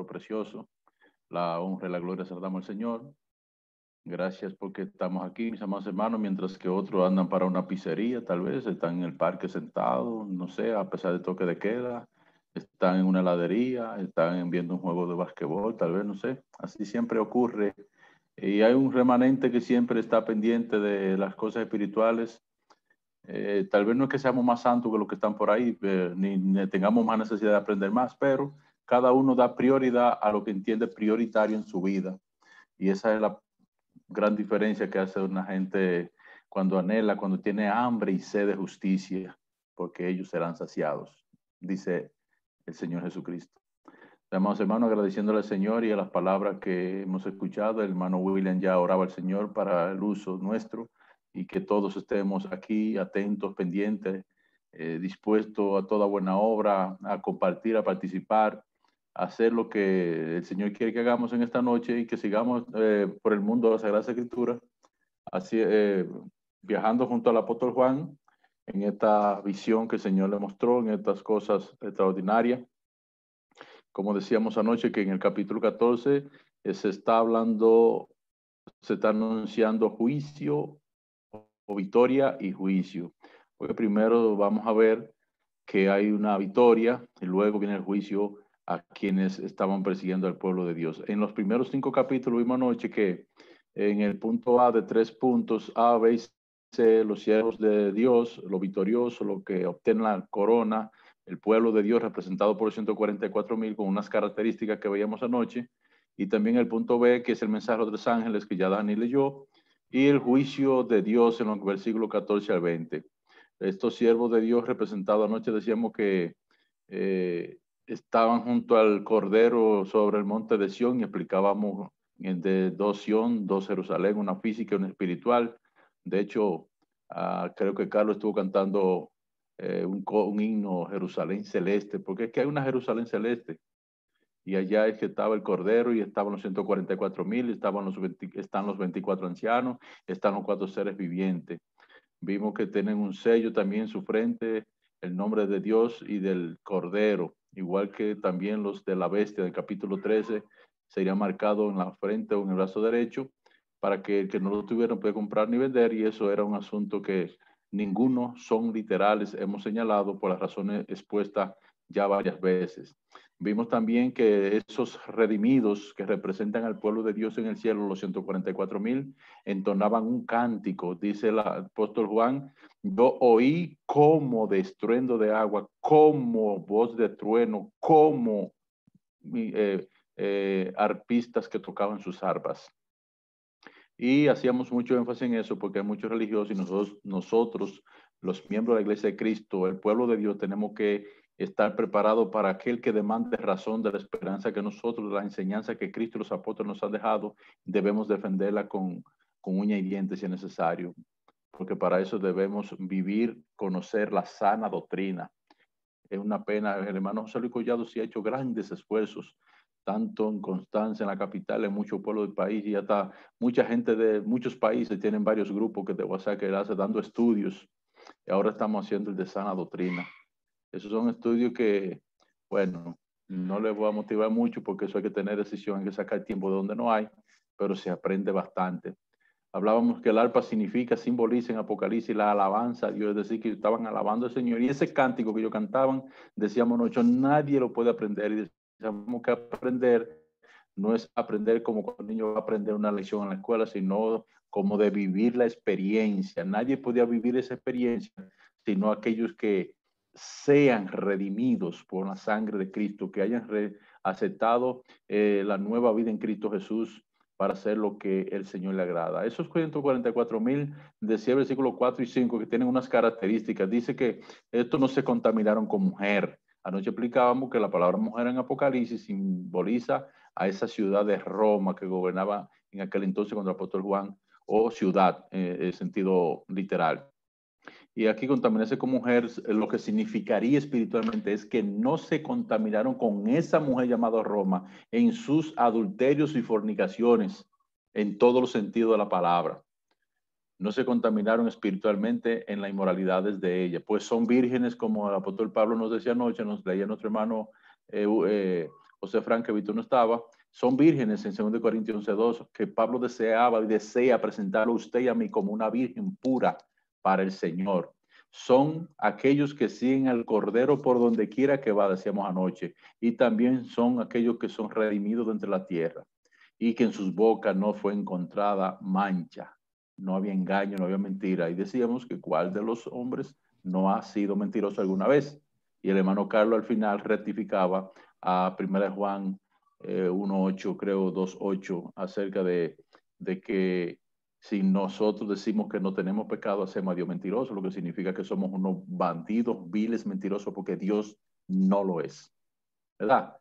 precioso. La honra y la gloria se la damos al Señor. Gracias porque estamos aquí, mis amados hermanos, mientras que otros andan para una pizzería, tal vez, están en el parque sentados, no sé, a pesar de toque de queda, están en una heladería, están viendo un juego de basquetbol, tal vez, no sé. Así siempre ocurre. Y hay un remanente que siempre está pendiente de las cosas espirituales. Tal vez no es que seamos más santos que los que están por ahí, ni tengamos más necesidad de aprender más, pero cada uno da prioridad a lo que entiende prioritario en su vida. Y esa es la gran diferencia que hace una gente cuando anhela, cuando tiene hambre y sed de justicia, porque ellos serán saciados, dice el Señor Jesucristo. Amados hermanos, agradeciéndole al Señor y a las palabras que hemos escuchado. El hermano William ya oraba al Señor para el uso nuestro y que todos estemos aquí atentos, pendientes, dispuestos a toda buena obra, a compartir, a participar, a hacer lo que el Señor quiere que hagamos en esta noche y que sigamos por el mundo de la Sagrada Escritura, así, viajando junto al apóstol Juan en esta visión que el Señor le mostró, en estas cosas extraordinarias. Como decíamos anoche, que en el capítulo 14 se está hablando, se está anunciando juicio o victoria y juicio. Porque primero vamos a ver que hay una victoria y luego viene el juicio a quienes estaban persiguiendo al pueblo de Dios. En los primeros 5 capítulos vimos anoche que en el punto A de 3 puntos, A, B y C, los siervos de Dios, lo victorioso, lo que obtienen la corona, el pueblo de Dios representado por 144,000 con unas características que veíamos anoche, y también el punto B, que es el mensaje de los 3 ángeles que ya Dani leyó, y el juicio de Dios en los versículos 14 al 20. Estos siervos de Dios representados anoche decíamos que estaban junto al Cordero sobre el monte de Sión y explicábamos de 2 Sión, 2 Jerusalén, una física y una espiritual. De hecho, creo que Carlos estuvo cantando un himno Jerusalén celeste, porque es que hay una Jerusalén celeste. Y allá es que estaba el Cordero y estaban los 144,000, están los 24 ancianos, están los 4 seres vivientes. Vimos que tienen un sello también en su frente, el nombre de Dios y del Cordero, igual que también los de la bestia del capítulo 13, sería marcado en la frente o en el brazo derecho, para que el que no lo tuviera no puede comprar ni vender, y eso era un asunto que ninguno son literales, hemos señalado por las razones expuestas ya varias veces. Vimos también que esos redimidos que representan al pueblo de Dios en el cielo, los 144,000, entonaban un cántico, dice el apóstol Juan: yo oí como de estruendo de agua, como voz de trueno, como arpistas que tocaban sus arpas. Y hacíamos mucho énfasis en eso porque hay muchos religiosos y nosotros, los miembros de la Iglesia de Cristo, el pueblo de Dios, tenemos que estar preparados para aquel que demande razón de la esperanza que nosotros, la enseñanza que Cristo y los apóstoles nos han dejado, debemos defenderla con uña y dientes si es necesario, porque para eso debemos vivir, conocer la sana doctrina. Es una pena, el hermano José Luis Collado sí ha hecho grandes esfuerzos, tanto en Constanza, en la capital, en muchos pueblos del país, y hasta mucha gente de muchos países tienen varios grupos que de WhatsApp que él hace dando estudios, y ahora estamos haciendo el de sana doctrina. Esos son estudios que, bueno, no les voy a motivar mucho porque eso hay que tener decisión, hay que sacar tiempo de donde no hay, pero se aprende bastante. Hablábamos que el arpa simboliza en Apocalipsis la alabanza a Dios, es decir, que estaban alabando al Señor. Y ese cántico que ellos cantaban, decíamos nosotros, nadie lo puede aprender. Y decíamos que aprender no es aprender como cuando un niño va a aprender una lección en la escuela, sino como de vivir la experiencia. Nadie podía vivir esa experiencia, sino aquellos que sean redimidos por la sangre de Cristo, que hayan aceptado la nueva vida en Cristo Jesús, para hacer lo que el Señor le agrada. Esos 144,000, decía el versículo 4 y 5, que tienen unas características. Dice que estos no se contaminaron con mujer. Anoche explicábamos que la palabra mujer en Apocalipsis simboliza a esa ciudad de Roma que gobernaba en aquel entonces contra el apóstol Juan, o ciudad en sentido literal. Y aquí contaminarse con mujer, lo que significaría espiritualmente es que no se contaminaron con esa mujer llamada Roma en sus adulterios y fornicaciones, en todos los sentidos de la palabra. No se contaminaron espiritualmente en las inmoralidades de ella, pues son vírgenes, como el apóstol Pablo nos decía anoche, nos leía nuestro hermano José Frank, que Víctor no estaba, son vírgenes en 2 Corintios 11:2, que Pablo deseaba y desea presentarlo a usted y a mí como una virgen pura para el Señor. Son aquellos que siguen al Cordero por donde quiera que va, decíamos anoche, y también son aquellos que son redimidos de entre la tierra, y que en sus bocas no fue encontrada mancha, no había engaño, no había mentira. Y decíamos que cuál de los hombres no ha sido mentiroso alguna vez. Y el hermano Carlos al final rectificaba a 1 Juan 1:8, creo 2:8, acerca de que si nosotros decimos que no tenemos pecado, hacemos a Dios mentiroso, lo que significa que somos unos bandidos, viles, mentirosos, porque Dios no lo es, ¿verdad?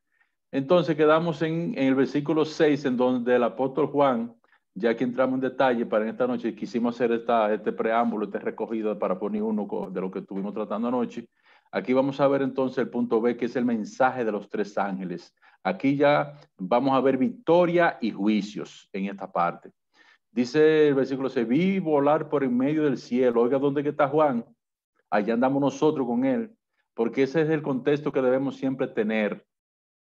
Entonces quedamos en el versículo 6, en donde el apóstol Juan, ya que entramos en detalle para esta noche, quisimos hacer este preámbulo, este recogido para poner uno de lo que estuvimos tratando anoche. Aquí vamos a ver entonces el punto B, que es el mensaje de los tres ángeles. Aquí ya vamos a ver victoria y juicios en esta parte. Dice el versículo 6, vi volar por en medio del cielo. Oiga, ¿dónde está Juan? Allá andamos nosotros con él, porque ese es el contexto que debemos siempre tener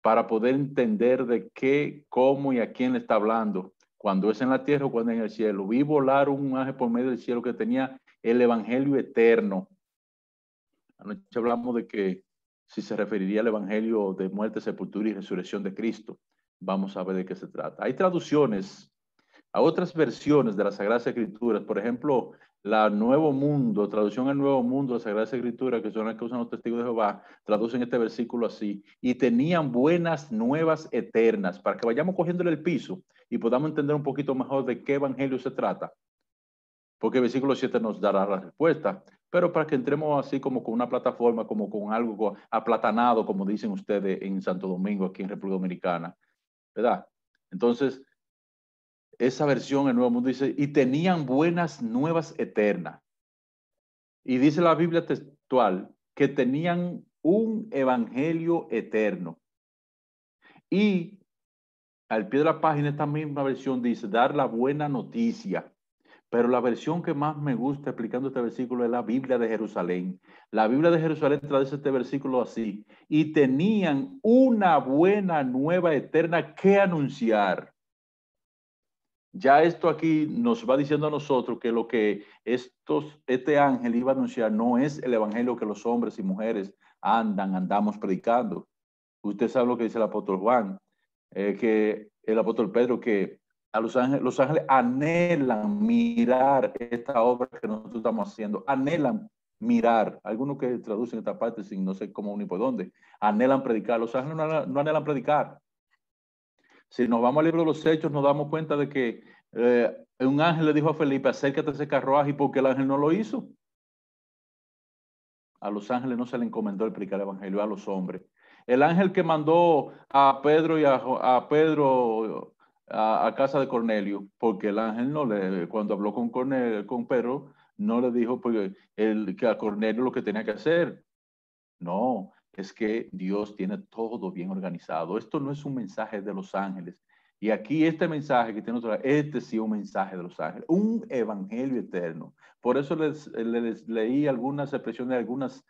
para poder entender de qué, cómo y a quién le está hablando, cuando es en la tierra o cuando es en el cielo. Vi volar un ángel por medio del cielo que tenía el evangelio eterno. Anoche hablamos de que si se referiría al evangelio de muerte, sepultura y resurrección de Cristo. Vamos a ver de qué se trata. Hay traducciones a otras versiones de las Sagradas Escrituras, por ejemplo, la Nuevo Mundo, traducción al Nuevo Mundo, las Sagradas Escrituras, que son las que usan los testigos de Jehová, traducen este versículo así: y tenían buenas nuevas eternas, para que vayamos cogiéndole el piso y podamos entender un poquito mejor de qué evangelio se trata, porque el versículo 7 nos dará la respuesta, pero para que entremos así como con una plataforma, como con algo aplatanado, como dicen ustedes en Santo Domingo, aquí en República Dominicana, ¿verdad? Entonces, esa versión, el Nuevo Mundo dice, y tenían buenas nuevas eternas. Y dice la Biblia textual que tenían un evangelio eterno. Y al pie de la página, esta misma versión dice, dar la buena noticia. Pero la versión que más me gusta explicando este versículo es la Biblia de Jerusalén. La Biblia de Jerusalén traduce este versículo así: y tenían una buena nueva eterna que anunciar. Ya esto aquí nos va diciendo a nosotros que lo que este ángel iba a anunciar no es el evangelio que los hombres y mujeres andamos predicando. Usted sabe lo que dice el apóstol Juan, que el apóstol Pedro, que a los ángeles anhelan mirar esta obra que nosotros estamos haciendo, anhelan mirar. Algunos que traducen esta parte sin no sé cómo ni por dónde, anhelan predicar. Los ángeles no anhelan predicar. Si nos vamos al libro de los Hechos, nos damos cuenta de que un ángel le dijo a Felipe, acércate a ese carruaje, y porque el ángel no lo hizo. A los ángeles no se le encomendó el predicar el evangelio, a los hombres. El ángel que mandó a Pedro y a Pedro a casa de Cornelio, porque el ángel no le, cuando habló con Cornelio, con Pedro, no le dijo pues, que a Cornelio lo que tenía que hacer. No, es que Dios tiene todo bien organizado. Esto no es un mensaje de los ángeles. Y aquí este mensaje que tiene otra, este sí es un mensaje de los ángeles, un evangelio eterno. Por eso les leí algunas expresiones de algunas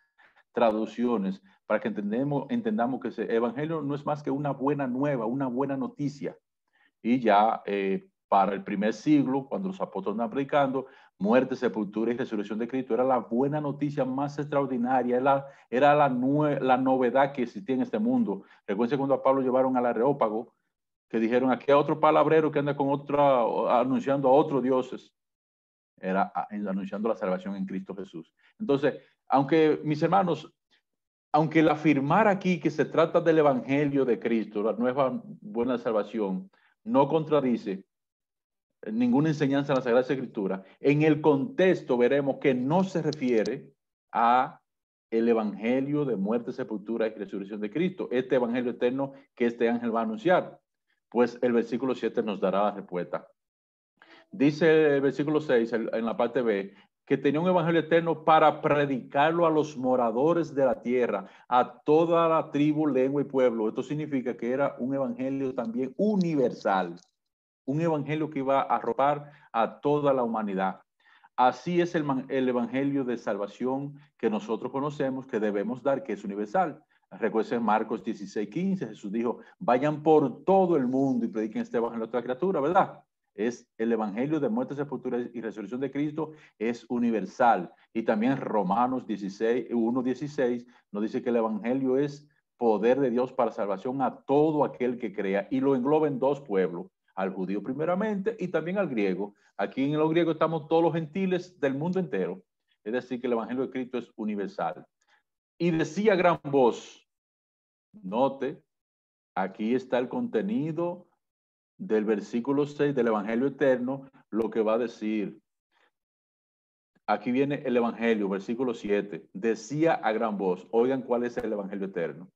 traducciones para que entendamos que ese evangelio no es más que una buena nueva, una buena noticia. Y ya para el primer siglo, cuando los apóstoles estaban predicando, muerte, sepultura y resurrección de Cristo, era la buena noticia más extraordinaria, era la novedad que existía en este mundo. Recuerden cuando a Pablo llevaron al Areópago, que dijeron, aquí hay otro palabrero que anda con anunciando a otros dioses. Era anunciando la salvación en Cristo Jesús. Entonces, aunque mis hermanos, aunque el afirmar aquí que se trata del evangelio de Cristo, la nueva buena salvación, no contradice ninguna enseñanza en la Sagrada Escritura, en el contexto veremos que no se refiere a el evangelio de muerte, sepultura y resurrección de Cristo, este evangelio eterno que este ángel va a anunciar. Pues el versículo 7 nos dará la respuesta. Dice el versículo 6 en la parte B, que tenía un evangelio eterno para predicarlo a los moradores de la tierra, a toda la tribu, lengua y pueblo. Esto significa que era un evangelio también universal, un evangelio que iba a arropar a toda la humanidad. Así es el evangelio de salvación que nosotros conocemos, que debemos dar, que es universal. Recuerden Marcos 16:15, Jesús dijo, vayan por todo el mundo y prediquen este evangelio a toda criatura, ¿verdad? Es el evangelio de muerte, sepultura y resurrección de Cristo, es universal. Y también Romanos 1:16 nos dice que el evangelio es poder de Dios para salvación a todo aquel que crea, y lo engloba en dos pueblos, al judío primeramente y también al griego. Aquí en los griegos estamos todos los gentiles del mundo entero. Es decir, que el evangelio de Cristo es universal. Y decía a gran voz, note, aquí está el contenido del versículo 6 del evangelio eterno, lo que va a decir. Aquí viene el evangelio, versículo 7. Decía a gran voz, oigan cuál es el evangelio eterno.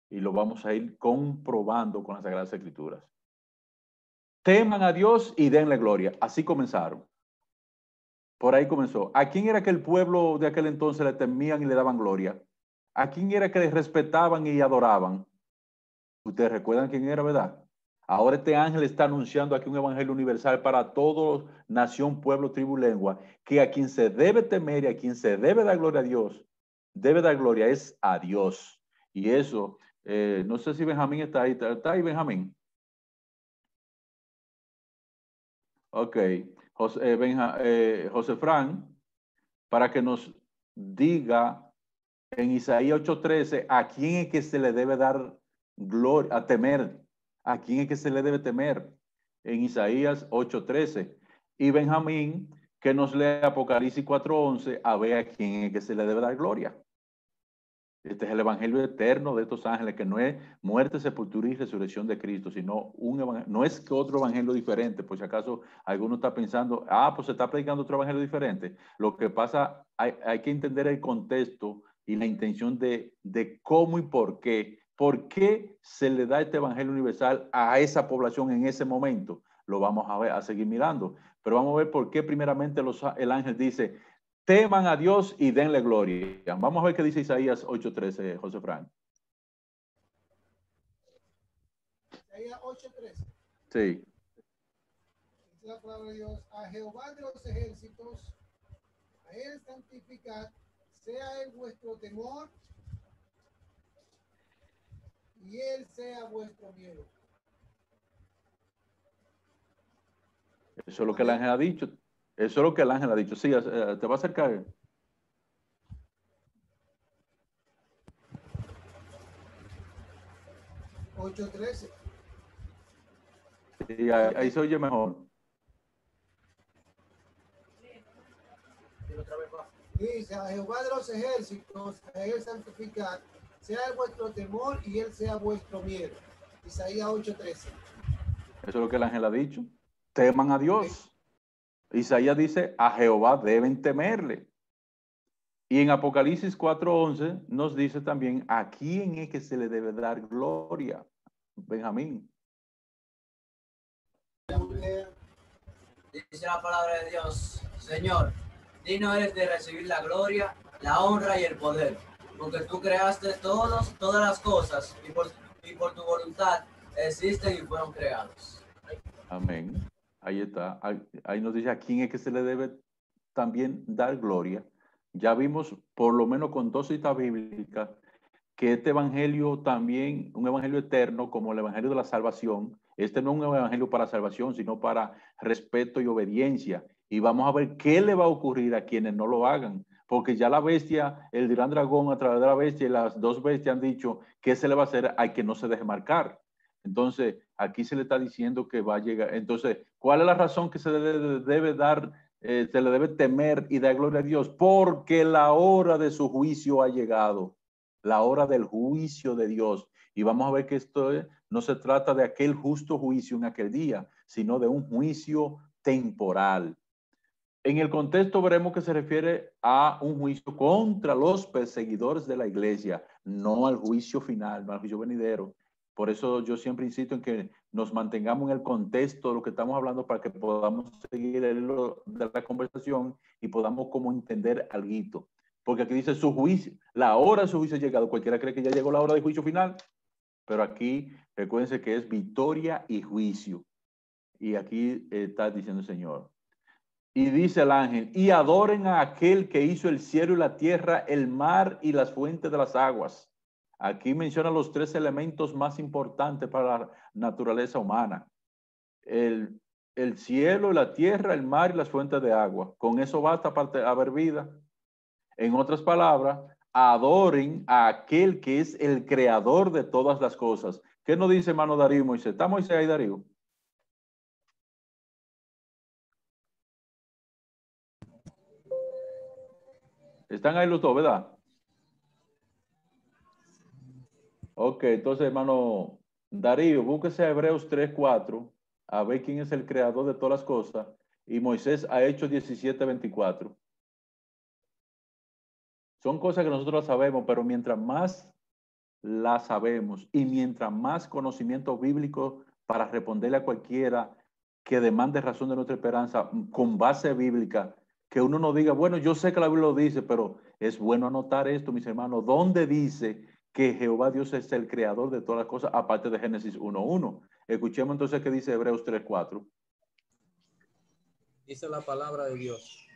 Y lo vamos a ir comprobando con las Sagradas Escrituras. Teman a Dios y denle gloria. Así comenzaron. Por ahí comenzó. ¿A quién era que el pueblo de aquel entonces le temían y le daban gloria? ¿A quién era que le respetaban y adoraban? Ustedes recuerdan quién era, ¿verdad? Ahora este ángel está anunciando aquí un evangelio universal para todos, nación, pueblo, tribu, lengua, que a quien se debe temer y a quien se debe dar gloria a Dios, debe dar gloria es a Dios. Y eso, no sé si Benjamín está ahí. ¿Está ahí Benjamín? Ok. José Fran, para que nos diga en Isaías 8:13 a quién es que se le debe dar gloria, a temer, a quién es que se le debe temer en Isaías 8:13. Y Benjamín, que nos lee Apocalipsis 4:11 a ver a quién es que se le debe dar gloria. Este es el evangelio eterno de estos ángeles, que no es muerte, sepultura y resurrección de Cristo, sino un evangelio. No es que otro evangelio diferente, por si acaso alguno está pensando, pues se está predicando otro evangelio diferente. Lo que pasa, hay que entender el contexto y la intención de cómo y por qué se le da este evangelio universal a esa población en ese momento. Lo vamos a ver, a seguir mirando. Pero vamos a ver por qué primeramente el ángel dice, teman a Dios y denle gloria. Vamos a ver qué dice Isaías 8:13, José Frank. Isaías 8:13. Sí. Dice la palabra de Dios, a Jehová de los ejércitos, a él santificad, sea él vuestro temor y él sea vuestro miedo. Eso es lo que el ángel ha dicho. Eso es lo que el ángel ha dicho. Sí, te va a acercar. 8:13. Sí, ahí se oye mejor. Dice, a Jehová de los ejércitos, a él santificad, sea él vuestro temor y él sea vuestro miedo. Isaías 8:13. Eso es lo que el ángel ha dicho. Teman a Dios. Isaías dice, a Jehová deben temerle. Y en Apocalipsis 4:11 nos dice también a quién es que se le debe dar gloria. Benjamín. Dice la palabra de Dios, Señor, digno eres de recibir la gloria, la honra y el poder, porque tú creaste todas las cosas y por tu voluntad existen y fueron creados. Amén. Ahí está. Ahí nos dice a quién es que se le debe también dar gloria. Ya vimos, por lo menos con 2 citas bíblicas, que este evangelio también, un evangelio eterno como el evangelio de la salvación, este no es un evangelio para salvación, sino para respeto y obediencia. Y vamos a ver qué le va a ocurrir a quienes no lo hagan. Porque ya la bestia, el gran dragón a través de la bestia y las 2 bestias han dicho qué se le va a hacer al que no se deje marcar. Entonces, aquí se le está diciendo que va a llegar. Entonces, ¿cuál es la razón que se le debe dar, se le debe temer y dar gloria a Dios? Porque la hora de su juicio ha llegado, la hora del juicio de Dios. Y vamos a ver que esto no se trata de aquel justo juicio en aquel día, sino de un juicio temporal. En el contexto veremos que se refiere a un juicio contra los perseguidores de la iglesia, no al juicio final, no al juicio venidero. Por eso yo siempre insisto en que nos mantengamos en el contexto de lo que estamos hablando para que podamos seguir el hilo de la conversación y podamos como entender algo. Porque aquí dice su juicio, la hora de su juicio ha llegado. Cualquiera cree que ya llegó la hora de juicio final, pero aquí recuérdense que es victoria y juicio. Y aquí está diciendo el Señor. Y dice el ángel, y adoren a aquel que hizo el cielo y la tierra, el mar y las fuentes de las aguas. Aquí menciona los tres elementos más importantes para la naturaleza humana. El cielo, la tierra, el mar y las fuentes de agua. Con eso basta para haber vida. En otras palabras, adoren a aquel que es el creador de todas las cosas. ¿Qué nos dice hermano Darío y Moisés? ¿Está Moisés ahí, Darío? Están ahí los dos, ¿verdad? Ok, entonces hermano Darío, búsquese a Hebreos 3:4 a ver quién es el creador de todas las cosas. Y Moisés ha hecho 17:24. Son cosas que nosotros las sabemos, pero mientras más las sabemos y mientras más conocimiento bíblico para responderle a cualquiera que demande razón de nuestra esperanza con base bíblica, que uno no diga, bueno, yo sé que la Biblia lo dice, pero es bueno anotar esto, mis hermanos, ¿dónde dice que Jehová Dios es el creador de todas las cosas, aparte de Génesis 1:1? Escuchemos entonces qué dice Hebreos 3:4. Dice la palabra de Dios,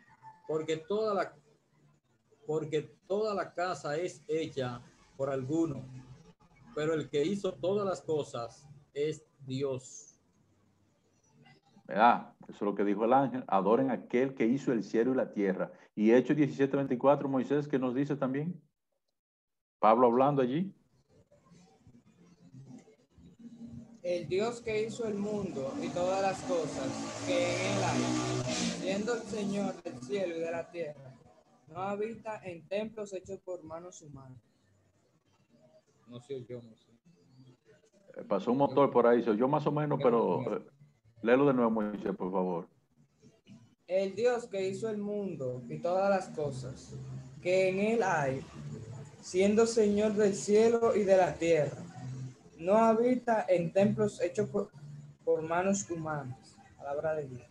porque toda la casa es hecha por alguno, pero el que hizo todas las cosas es Dios. ¿Verdad? Eso es lo que dijo el ángel, adoren a aquel que hizo el cielo y la tierra. Y Hechos 17:24, Moisés, ¿qué nos dice también? Pablo hablando allí. El Dios que hizo el mundo y todas las cosas que en él hay, siendo el Señor del cielo y de la tierra, no habita en templos hechos por manos humanas. No sé yo, no sé. Pasó un motor por ahí, yo más o menos, pero léelo de nuevo, Moisés, por favor. El Dios que hizo el mundo y todas las cosas que en él hay, siendo Señor del cielo y de la tierra, no habita en templos hechos por manos humanas. Palabra de Dios.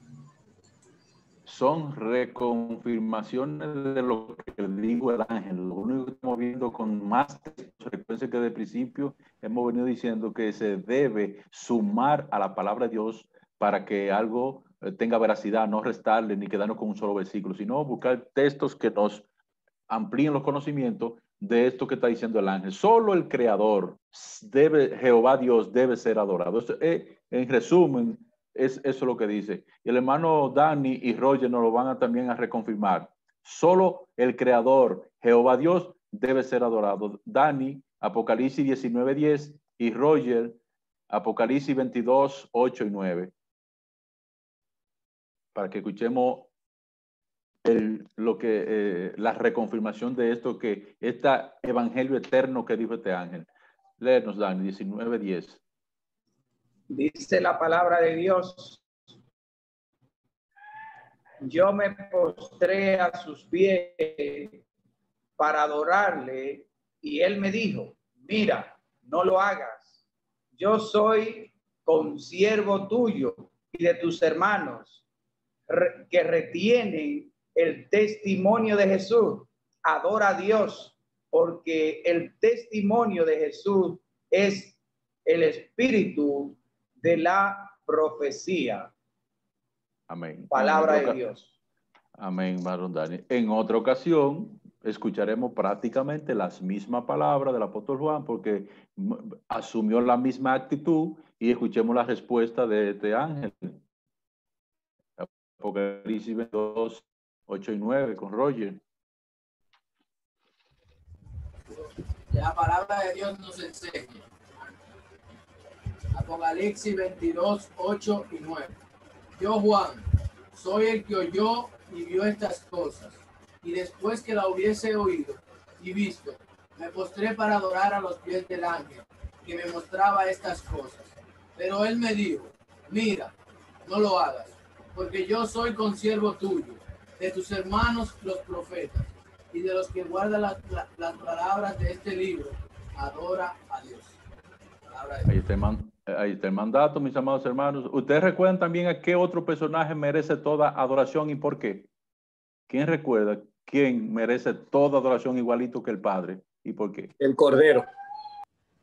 Son reconfirmaciones de lo que dijo el ángel. Lo único que estamos viendo con más textos, recuerden que de principio hemos venido diciendo que se debe sumar a la palabra de Dios para que algo tenga veracidad, no restarle ni quedarnos con un solo versículo, sino buscar textos que nos amplíen los conocimientos de esto que está diciendo el ángel. Solo el creador Jehová Dios debe ser adorado. Esto, en resumen, eso es lo que dice. Y el hermano Dani y Roger nos lo van también a reconfirmar. Solo el creador Jehová Dios debe ser adorado. Dani, Apocalipsis 19:10 y Roger, Apocalipsis 22:8 y 9. Para que escuchemos la reconfirmación de esto, que este evangelio eterno que dijo este ángel. Léenos, Dani, 19:10. Dice la palabra de Dios: yo me postré a sus pies para adorarle, y él me dijo, mira, no lo hagas. Yo soy consiervo tuyo y de tus hermanos que retienen el testimonio de Jesús. Adora a Dios, porque el testimonio de Jesús es el espíritu de la profecía. Amén. Palabra de Dios. Amén, Marlon Dani. En otra ocasión escucharemos prácticamente las mismas palabras del apóstol Juan, porque asumió la misma actitud, y escuchemos la respuesta de este ángel. Apocalipsis 22:8 y 9 con Roger. La palabra de Dios nos enseña. Apocalipsis 22:8 y 9. Yo, Juan, soy el que oyó y vio estas cosas, y después que la hubiese oído y visto, me postré para adorar a los pies del ángel que me mostraba estas cosas. Pero él me dijo, mira, no lo hagas, porque yo soy consiervo tuyo, de tus hermanos los profetas, y de los que guardan las palabras de este libro. Adora a Dios. Ahí está el mandato, mis amados hermanos. ¿Ustedes recuerdan también a qué otro personaje merece toda adoración y por qué? ¿Quién recuerda quién merece toda adoración igualito que el Padre y por qué? El Cordero.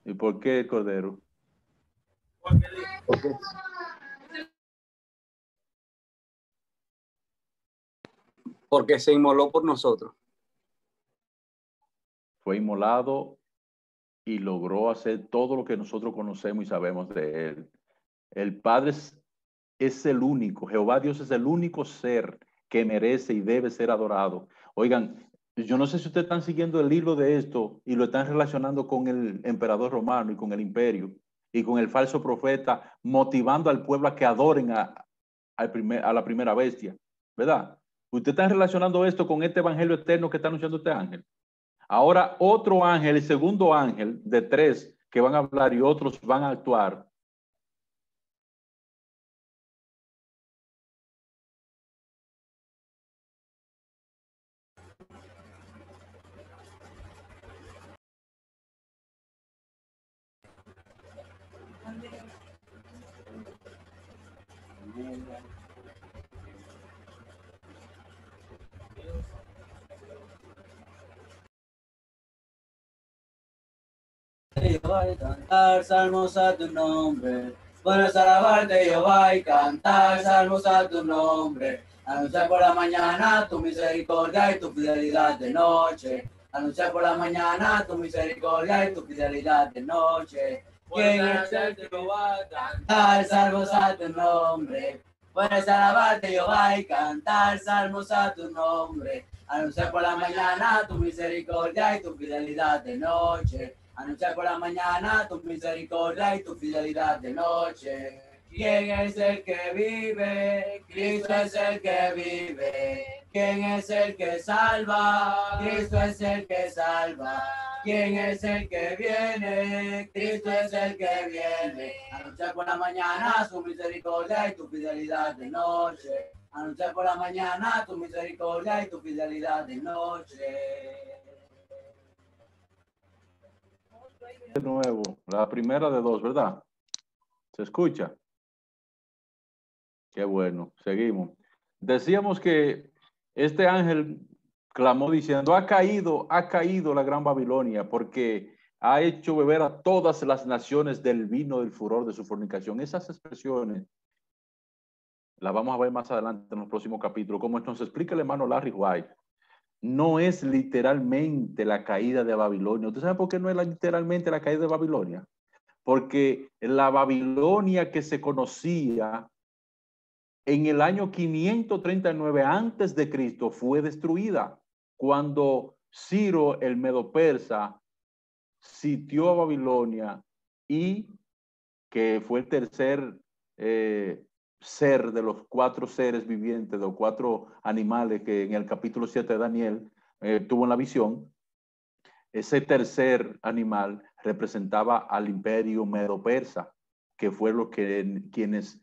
¿Y por qué el Cordero? Porque se inmoló por nosotros. Fue inmolado y logró hacer todo lo que nosotros conocemos y sabemos de él. El Padre es el único, Jehová Dios es el único ser que merece y debe ser adorado. Oigan, yo no sé si ustedes están siguiendo el hilo de esto y lo están relacionando con el emperador romano y con el imperio y con el falso profeta, motivando al pueblo a que adoren a la primera bestia, ¿verdad? Ustedes están relacionando esto con este evangelio eterno que está anunciando este ángel. Ahora otro ángel, el segundo ángel de 3 que van a hablar y otros van a actuar. Jehová y cantar salmos a tu nombre. Bueno es alabarte, Jehová, y cantar salmos a tu nombre. Anunciar por la mañana tu misericordia y tu fidelidad de noche. Anunciar por la mañana tu misericordia y tu fidelidad de noche. ¿Quién es el que Jehová? Cantar salmos a tu nombre. Puedes alabarte, Jehová, y cantar salmos a tu nombre. Anunciar por la mañana tu misericordia y tu fidelidad de noche. Anunciar por la mañana tu misericordia y tu fidelidad de noche. ¿Quién es el que vive? Cristo es el que vive. ¿Quién es el que salva? Cristo es el que salva. ¿Quién es el que viene? Cristo es el que viene. Anunciar por la mañana su misericordia y tu fidelidad de noche. Anunciar por la mañana tu misericordia y tu fidelidad de noche. De nuevo, la primera de 2, ¿verdad? ¿Se escucha? Qué bueno, seguimos. Decíamos que este ángel clamó diciendo, ha caído la gran Babilonia, porque ha hecho beber a todas las naciones del vino del furor de su fornicación. Esas expresiones las vamos a ver más adelante en los próximos capítulos, como nos explica el hermano Larry White. No es literalmente la caída de Babilonia. ¿Usted sabe por qué no es literalmente la caída de Babilonia? Porque la Babilonia que se conocía en el año 539 antes de Cristo fue destruida cuando Ciro el Medo-Persa sitió a Babilonia y que fue el tercer ser de los 4 seres vivientes, de los 4 animales que en el capítulo 7 de Daniel tuvo en la visión. Ese tercer animal representaba al imperio Medo-Persa, que fue lo que quienes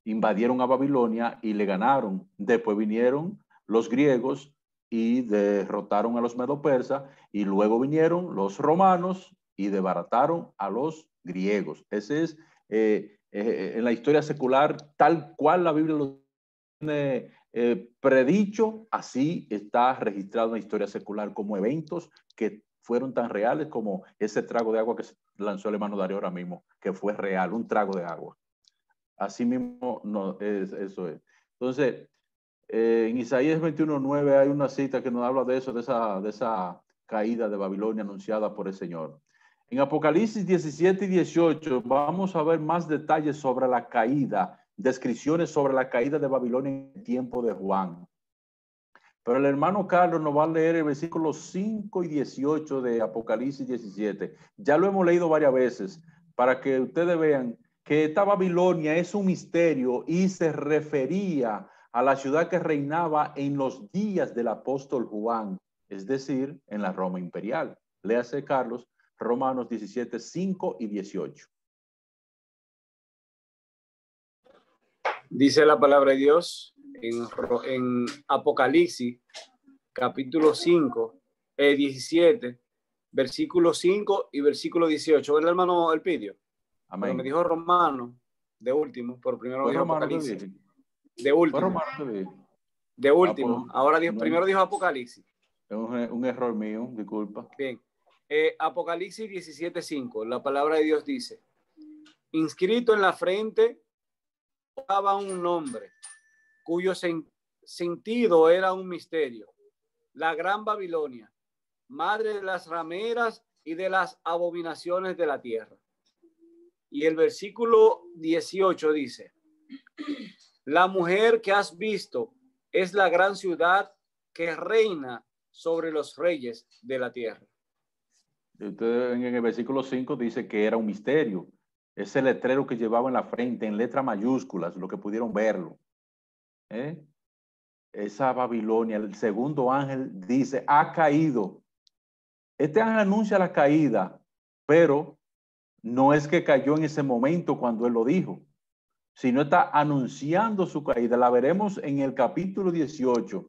invadieron a Babilonia y le ganaron. Después vinieron los griegos y derrotaron a los Medo-Persas, y luego vinieron los romanos y desbarataron a los griegos. Ese es en la historia secular, tal cual la Biblia lo tiene predicho, así está registrado en la historia secular como eventos que fueron tan reales como ese trago de agua que se lanzó el hermano Darío ahora mismo, que fue real, un trago de agua. Así mismo, no, eso es. Entonces, en Isaías 21:9 hay una cita que nos habla de eso, de esa caída de Babilonia anunciada por el Señor. En Apocalipsis 17 y 18 vamos a ver más detalles sobre la caída, descripciones sobre la caída de Babilonia en el tiempo de Juan. Pero el hermano Carlos nos va a leer el versículo 5 y 18 de Apocalipsis 17. Ya lo hemos leído varias veces para que ustedes vean que esta Babilonia es un misterio y se refería a la ciudad que reinaba en los días del apóstol Juan, es decir, en la Roma imperial. Léase, Carlos, Romanos 17, 5 y 18. Dice la palabra de Dios en Apocalipsis, capítulo 5, 17, versículo 5 y versículo 18. ¿Verdad, hermano Elpidio? Amén. Pero me dijo Romano, de último, pero primero dijo Apocalipsis. De último. De último. Ahora dijo, primero dijo Apocalipsis. Es un error mío, disculpa. Bien. Apocalipsis 17:5, la palabra de Dios dice: inscrito en la frente estaba un nombre cuyo sentido era un misterio, la gran Babilonia, madre de las rameras y de las abominaciones de la tierra. Y el versículo 18 dice: la mujer que has visto es la gran ciudad que reina sobre los reyes de la tierra. Usted en el versículo 5 dice que era un misterio. Ese letrero que llevaba en la frente, en letras mayúsculas, lo que pudieron verlo. Esa Babilonia, el segundo ángel dice, ha caído. Este ángel anuncia la caída, pero no es que cayó en ese momento cuando él lo dijo, sino está anunciando su caída. La veremos en el capítulo 18.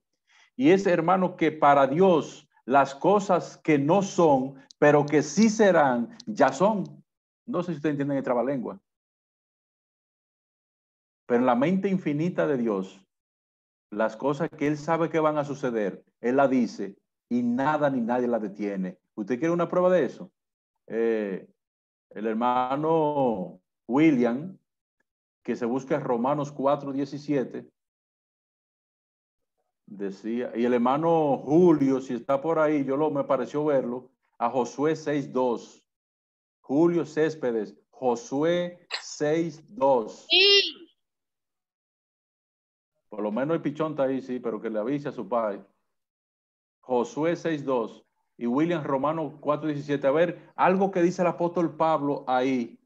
Y es, hermano, que para Dios las cosas que no son, pero que sí serán, ya son. No sé si ustedes entienden el trabalengua. Pero en la mente infinita de Dios, las cosas que Él sabe que van a suceder, Él la dice y nada ni nadie la detiene. ¿Usted quiere una prueba de eso? El hermano William, que se busca Romanos 4:17, decía, y el hermano Julio, si está por ahí, me pareció verlo, a Josué 6:2. Julio Céspedes, Josué 6:2. Por lo menos el pichón está ahí, sí, pero que le avise a su padre. Josué 6:2 y William Romano 4:17. A ver, algo que dice el apóstol Pablo ahí.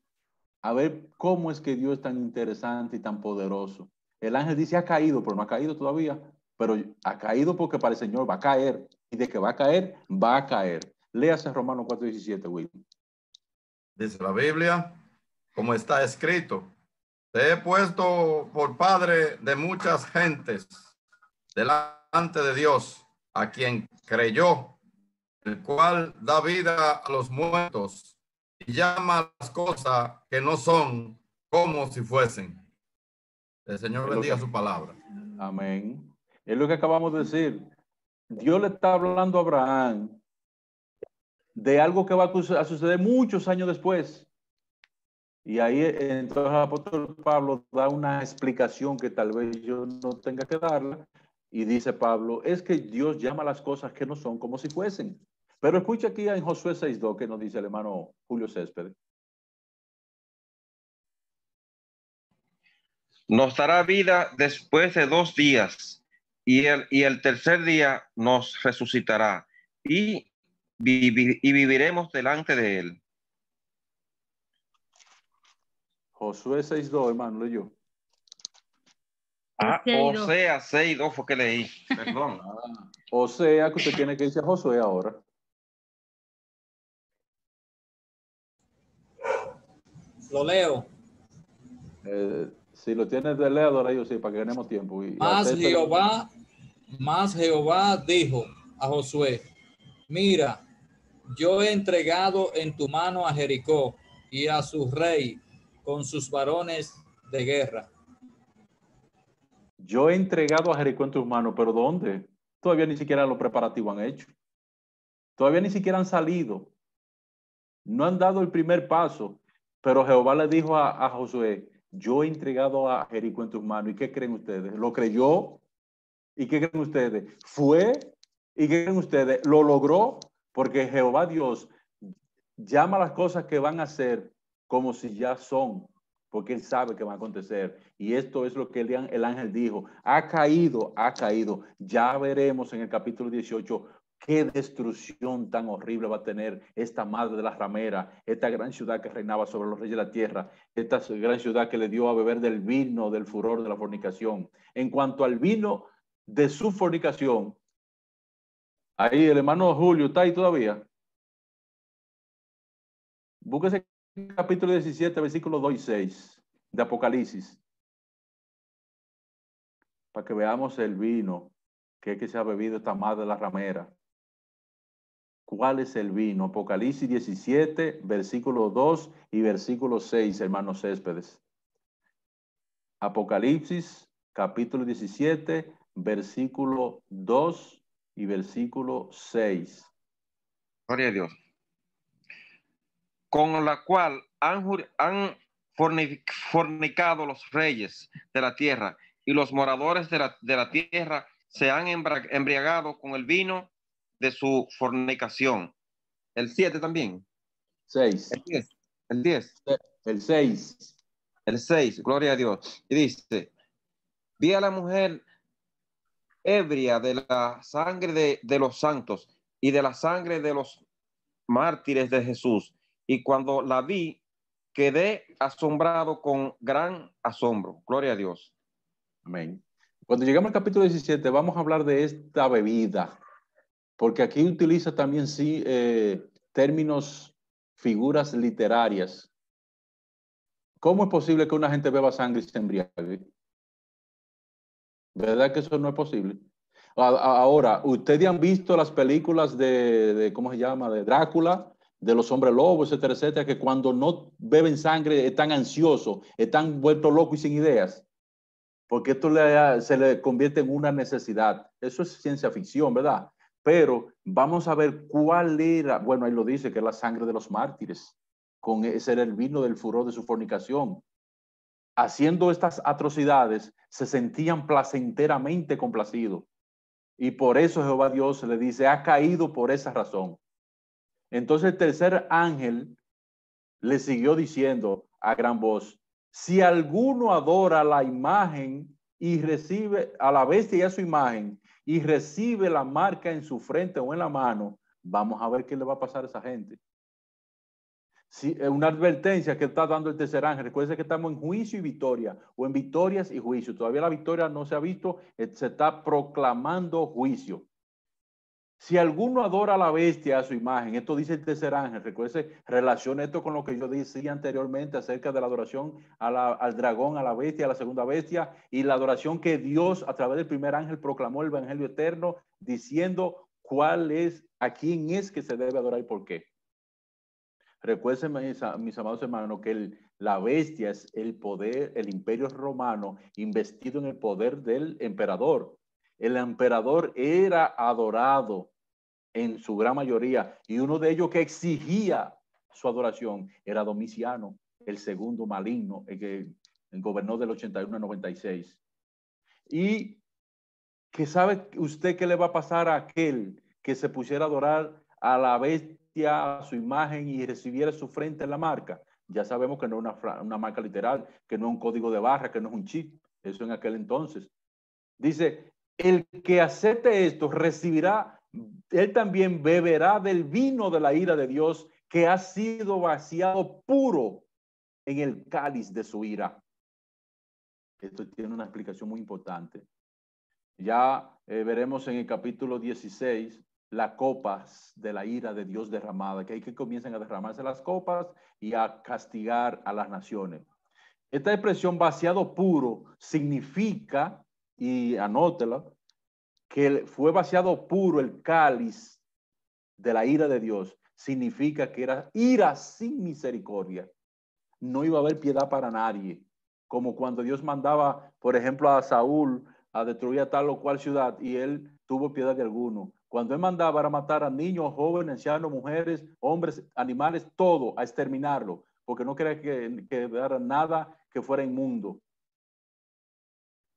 A ver cómo es que Dios es tan interesante y tan poderoso. El ángel dice ha caído, pero no ha caído todavía. Pero ha caído porque para el Señor va a caer. Y de que va a caer, va a caer. Léase Romano 4:17, William. Dice la Biblia, como está escrito: te he puesto por padre de muchas gentes delante de Dios, a quien creyó, el cual da vida a los muertos y llama las cosas que no son como si fuesen. El Señor bendiga su palabra. Amén. Es lo que acabamos de decir. Dios le está hablando a Abraham de algo que va a suceder muchos años después. Y ahí entonces el apóstol Pablo da una explicación que tal vez yo no tenga que darla. Y dice Pablo, es que Dios llama las cosas que no son como si fuesen. Pero escucha aquí en Josué 6:2 que nos dice el hermano Julio Céspedes. Nos dará vida después de 2 días y el tercer día nos resucitará y viviremos delante de él. Josué 6:2, hermano, leyó. Osea 6:2 fue que leí, perdón. O sea que usted tiene que irse a Josué ahora. Lo leo. Si lo tienes de leador ahí, sí, para que ganemos tiempo. Más Jehová dijo a Josué: mira, yo he entregado en tu mano a Jericó y a su rey con sus varones de guerra. Yo he entregado a Jericó en tus manos, pero ¿dónde? Todavía ni siquiera los preparativos han hecho. Todavía ni siquiera han salido. No han dado el primer paso. Pero Jehová le dijo a Josué, yo he entregado a Jericó en tus manos. ¿Y qué creen ustedes? ¿Lo creyó? ¿Y qué creen ustedes? ¿Fue? ¿Y qué creen ustedes? ¿Lo logró? Porque Jehová Dios llama las cosas que van a ser como si ya son, porque Él sabe que va a acontecer. Y esto es lo que el ángel dijo. Ha caído, ha caído. Ya veremos en el capítulo 18 qué destrucción tan horrible va a tener esta madre de la ramera, esta gran ciudad que reinaba sobre los reyes de la tierra, esta gran ciudad que le dio a beber del vino del furor de la fornicación. En cuanto al vino de su fornicación, ahí el hermano Julio está ahí todavía. Búsquese el capítulo 17, versículos 2 y 6 de Apocalipsis, para que veamos el vino que se ha bebido esta madre de la ramera. ¿Cuál es el vino? Apocalipsis 17, versículo 2 y versículo 6, hermanos Céspedes. Apocalipsis, capítulo 17, versículo 2 y versículo 6. Gloria a Dios. Con la cual han fornicado los reyes de la tierra y los moradores de la tierra se han embriagado con el vino de su fornicación. El 7 también. 6. El 10. El 10. El 6. El 6. Gloria a Dios. Y dice, vi a la mujer ebria de la sangre de los santos y de la sangre de los mártires de Jesús. Y cuando la vi, quedé asombrado con gran asombro. Gloria a Dios. Amén. Cuando llegamos al capítulo 17, vamos a hablar de esta bebida, porque aquí utiliza también sí términos, figuras literarias. ¿Cómo es posible que una gente beba sangre y se embriague? ¿Verdad que eso no es posible? Ahora, ustedes han visto las películas de ¿cómo se llama? De Drácula, de los hombres lobos, etcétera, etcétera, que cuando no beben sangre están ansiosos, están vueltos locos y sin ideas, porque esto se le convierte en una necesidad. Eso es ciencia ficción, ¿verdad? Pero vamos a ver cuál era, bueno, ahí lo dice, que es la sangre de los mártires, con ese era el vino del furor de su fornicación. Haciendo estas atrocidades, se sentían placenteramente complacidos. Y por eso Jehová Dios le dice, ha caído por esa razón. Entonces el tercer ángel le siguió diciendo a gran voz, si alguno adora la imagen y recibe a la bestia y a su imagen y recibe la marca en su frente o en la mano, vamos a ver qué le va a pasar a esa gente. Sí, una advertencia que está dando el tercer ángel. Recuerden que estamos en juicio y victoria, o en victorias y juicio. Todavía la victoria no se ha visto, se está proclamando juicio. Si alguno adora a la bestia, a su imagen, esto dice el tercer ángel. Recuerden, relaciona esto con lo que yo decía anteriormente acerca de la adoración al dragón, a la bestia, a la segunda bestia, y la adoración que Dios a través del primer ángel proclamó el evangelio eterno, diciendo cuál es, a quién es que se debe adorar y por qué. Recuerden, mis amados hermanos, que la bestia es el poder, el imperio romano investido en el poder del emperador. El emperador era adorado en su gran mayoría, y uno de ellos que exigía su adoración era Domiciano, el segundo maligno, el gobernó del 81 al 96. Y que sabe usted qué le va a pasar a aquel que se pusiera a adorar a la bestia, a su imagen y recibiera su frente en la marca. Ya sabemos que no es una marca literal, que no es un código de barra, que no es un chip. Eso en aquel entonces. Dice, el que acepte esto recibirá, él también beberá del vino de la ira de Dios que ha sido vaciado puro en el cáliz de su ira. Esto tiene una explicación muy importante. Ya veremos en el capítulo 16 las copas de la ira de Dios derramada, que hay que comienzan a derramarse las copas y a castigar a las naciones. Esta expresión vaciado puro significa, y anótela, que fue vaciado puro el cáliz de la ira de Dios. Significa que era ira sin misericordia. No iba a haber piedad para nadie. Como cuando Dios mandaba, por ejemplo, a Saúl a destruir a tal o cual ciudad y él tuvo piedad de alguno. Cuando él mandaba a matar a niños, jóvenes, ancianos, mujeres, hombres, animales, todo, a exterminarlo, porque no quería que quedara nada que fuera inmundo.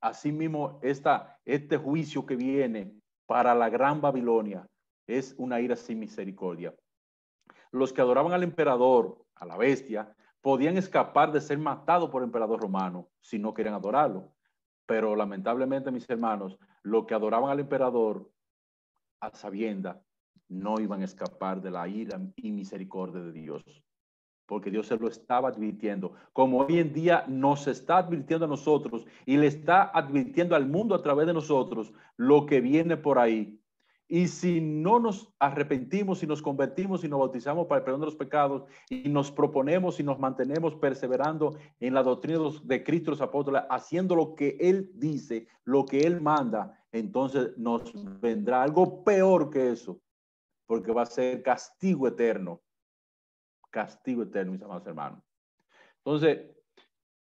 Asimismo, este juicio que viene para la gran Babilonia es una ira sin misericordia. Los que adoraban al emperador, a la bestia, podían escapar de ser matados por el emperador romano si no querían adorarlo. Pero lamentablemente, mis hermanos, los que adoraban al emperador a sabienda no iban a escapar de la ira y misericordia de Dios, porque Dios se lo estaba advirtiendo, como hoy en día nos está advirtiendo a nosotros y le está advirtiendo al mundo a través de nosotros lo que viene por ahí. Y si no nos arrepentimos y nos convertimos y nos bautizamos para el perdón de los pecados y nos proponemos y nos mantenemos perseverando en la doctrina de Cristo, los apóstoles, haciendo lo que Él dice, lo que Él manda, entonces nos vendrá algo peor que eso, porque va a ser castigo eterno. Castigo eterno, mis amados hermanos. Entonces,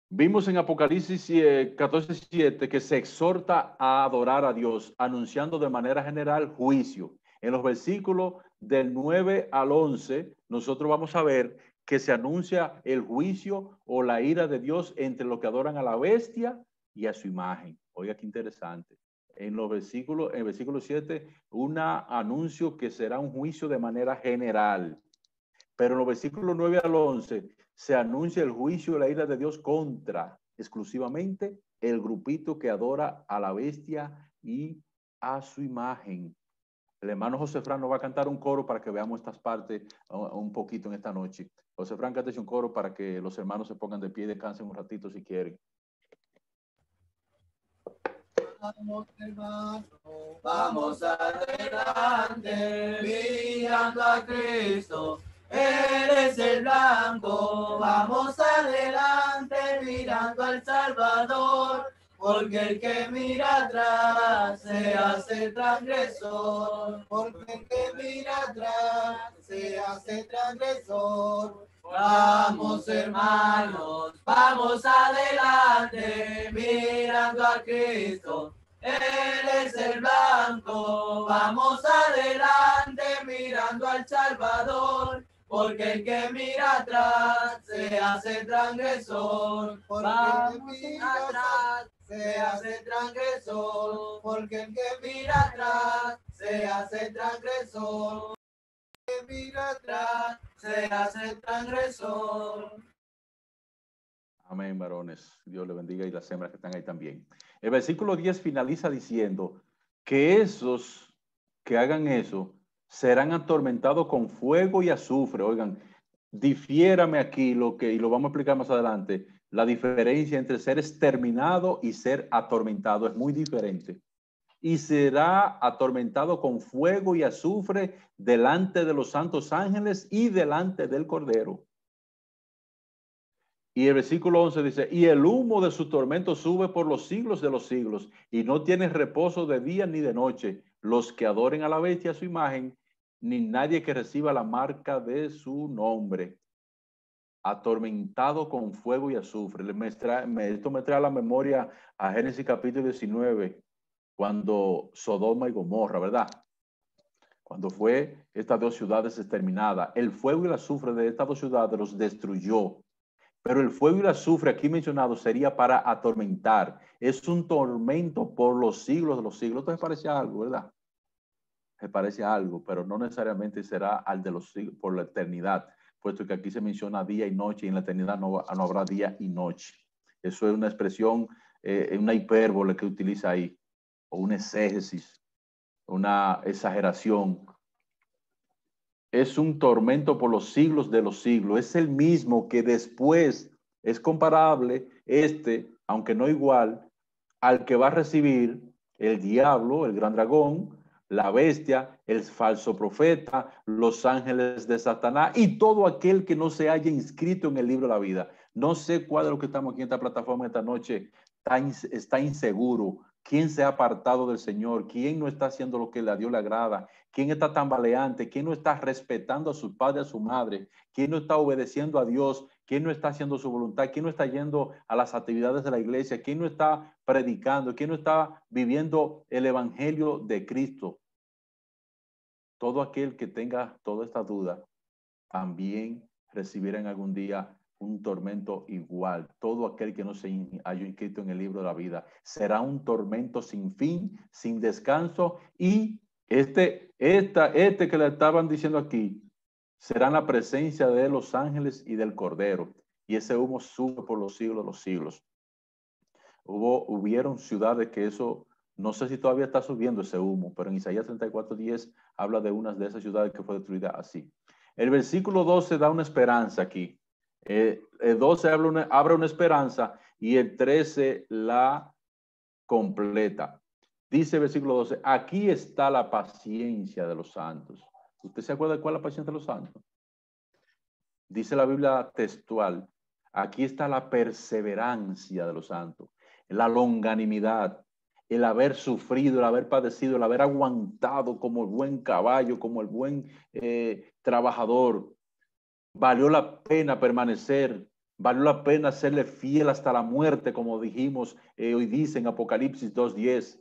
vimos en Apocalipsis 14:7 que se exhorta a adorar a Dios, anunciando de manera general juicio. En los versículos del 9 al 11, nosotros vamos a ver que se anuncia el juicio o la ira de Dios entre los que adoran a la bestia y a su imagen. Oiga, qué interesante. en el versículo 7, un anuncio que será un juicio de manera general. Pero en los versículos 9 al 11 se anuncia el juicio y la ira de Dios contra exclusivamente el grupito que adora a la bestia y a su imagen. El hermano José Fran nos va a cantar un coro para que veamos estas partes un poquito en esta noche. José Fran, cántese un coro para que los hermanos se pongan de pie y descansen un ratito si quieren. Vamos, hermano, vamos adelante, mirando a Cristo. Él es el blanco, vamos adelante, mirando al Salvador. Porque el que mira atrás se hace transgresor. Porque el que mira atrás se hace transgresor. Vamos, hermanos, vamos adelante, mirando a Cristo. Él es el blanco, vamos adelante, mirando al Salvador. Porque el que mira atrás se hace transgresor. Porque el que mira atrás se hace transgresor. Porque el que mira atrás se hace transgresor. El que mira atrás se hace transgresor. Amén, varones. Dios le bendiga y las hembras que están ahí también. El versículo 10 finaliza diciendo que esos que hagan eso serán atormentados con fuego y azufre. Oigan, difiérame aquí y lo vamos a explicar más adelante, la diferencia entre ser exterminado y ser atormentado es muy diferente. Y será atormentado con fuego y azufre delante de los santos ángeles y delante del Cordero. Y el versículo 11 dice, y el humo de su tormento sube por los siglos de los siglos, y no tiene reposo de día ni de noche, los que adoren a la bestia a su imagen, ni nadie que reciba la marca de su nombre. Atormentado con fuego y azufre. Esto me trae a la memoria a Génesis capítulo 19, cuando Sodoma y Gomorra, ¿verdad? Cuando fue estas dos ciudades exterminadas. El fuego y el azufre de estas dos ciudades los destruyó. Pero el fuego y el azufre aquí mencionado sería para atormentar. Es un tormento por los siglos de los siglos. Esto se parece a algo, ¿verdad? Se parece a algo, pero no necesariamente será al de los siglos por la eternidad, puesto que aquí se menciona día y noche y en la eternidad no habrá día y noche. Eso es una expresión, una hipérbole que utiliza ahí, o un exégesis, una exageración. Es un tormento por los siglos de los siglos. Es el mismo que después es comparable, aunque no igual, al que va a recibir el diablo, el gran dragón, la bestia, el falso profeta, los ángeles de Satanás y todo aquel que no se haya inscrito en el libro de la vida. No sé cuál de los que estamos aquí en esta plataforma esta noche está inseguro. ¿Quién se ha apartado del Señor? ¿Quién no está haciendo lo que a Dios le agrada? ¿Quién está tambaleante? ¿Quién no está respetando a su padre, a su madre? ¿Quién no está obedeciendo a Dios? ¿Quién no está haciendo su voluntad? ¿Quién no está yendo a las actividades de la iglesia? ¿Quién no está predicando? ¿Quién no está viviendo el evangelio de Cristo? Todo aquel que tenga toda esta duda también recibirá en algún día un tormento igual. Todo aquel que no se haya inscrito en el libro de la vida será un tormento sin fin, sin descanso, y este que le estaban diciendo aquí será en la presencia de los ángeles y del Cordero, y ese humo sube por los siglos de los siglos. Hubieron ciudades que eso, no sé si todavía está subiendo ese humo, pero en Isaías 34:10 habla de unas de esas ciudades que fue destruida así. El versículo 12 da una esperanza aquí. El 12 abre una esperanza y el 13 la completa. Dice el versículo 12, aquí está la paciencia de los santos. ¿Usted se acuerda de cuál es la paciencia de los santos? Dice la Biblia textual, aquí está la perseverancia de los santos, la longanimidad, el haber sufrido, el haber padecido, el haber aguantado como el buen caballo, como el buen trabajador. Valió la pena permanecer, valió la pena serle fiel hasta la muerte, como dijimos hoy dice en Apocalipsis 2:10.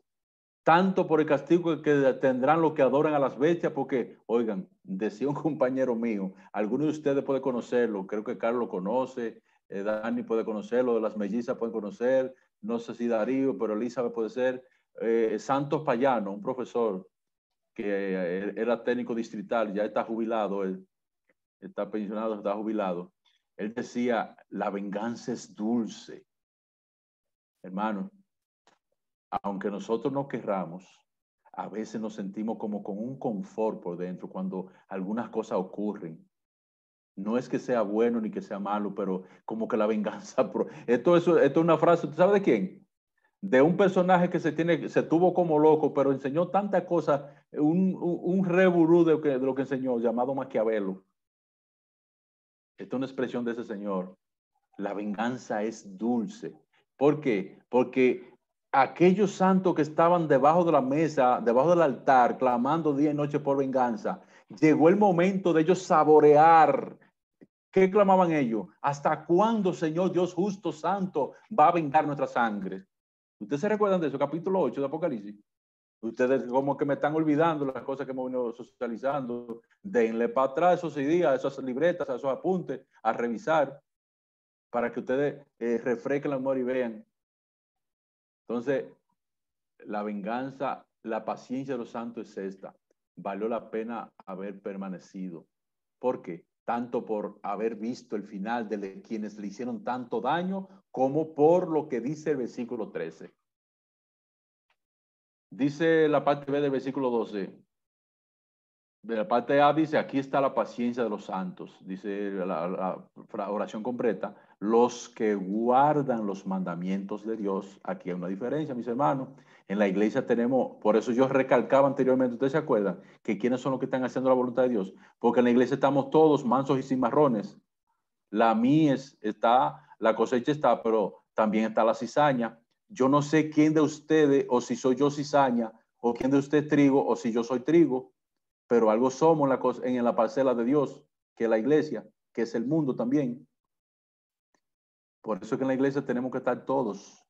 Tanto por el castigo que tendrán los que adoran a las bestias, porque, oigan, decía un compañero mío, algunos de ustedes pueden conocerlo, creo que Carlos lo conoce, Dani puede conocerlo, las mellizas pueden conocer, no sé si Darío, pero Elizabeth puede ser. Santos Payano, un profesor que era técnico distrital, ya está jubilado, él está pensionado, está jubilado. Él decía, la venganza es dulce. Hermano, aunque nosotros no querramos, a veces nos sentimos como con un confort por dentro cuando algunas cosas ocurren. No es que sea bueno ni que sea malo, pero como que la venganza. Esto es una frase, ¿tú sabes de quién? De un personaje que se tuvo como loco, pero enseñó tantas cosas, un reburú de lo que enseñó, llamado Maquiavelo. Esta es una expresión de ese señor. La venganza es dulce. ¿Por qué? Porque aquellos santos que estaban debajo de la mesa, debajo del altar, clamando día y noche por venganza, llegó el momento de ellos saborear. ¿Qué clamaban ellos? ¿Hasta cuándo, Señor Dios justo, santo, va a vengar nuestra sangre? ¿Ustedes se recuerdan de eso? Capítulo 8 de Apocalipsis. Ustedes como que me están olvidando las cosas que hemos venido socializando. Denle para atrás esos días, esas libretas, esos apuntes, a revisar, para que ustedes refresquen la memoria y vean. Entonces, la venganza, la paciencia de los santos es esta. Valió la pena haber permanecido. ¿Por qué? Tanto por haber visto el final de quienes le hicieron tanto daño, como por lo que dice el versículo 13. Dice la parte B del versículo 12. De la parte A dice, aquí está la paciencia de los santos. Dice la oración completa. Los que guardan los mandamientos de Dios. Aquí hay una diferencia, mis hermanos. En la iglesia tenemos, por eso yo recalcaba anteriormente, ¿ustedes se acuerdan? Que quiénes son los que están haciendo la voluntad de Dios. Porque en la iglesia estamos todos mansos y cimarrones. La mies está, la cosecha está, pero también está la cizaña. Yo no sé quién de ustedes, o si soy yo cizaña, o quién de ustedes trigo, o si yo soy trigo, pero algo somos en la parcela de Dios, que es la iglesia, que es el mundo también. Por eso es que en la iglesia tenemos que estar todos,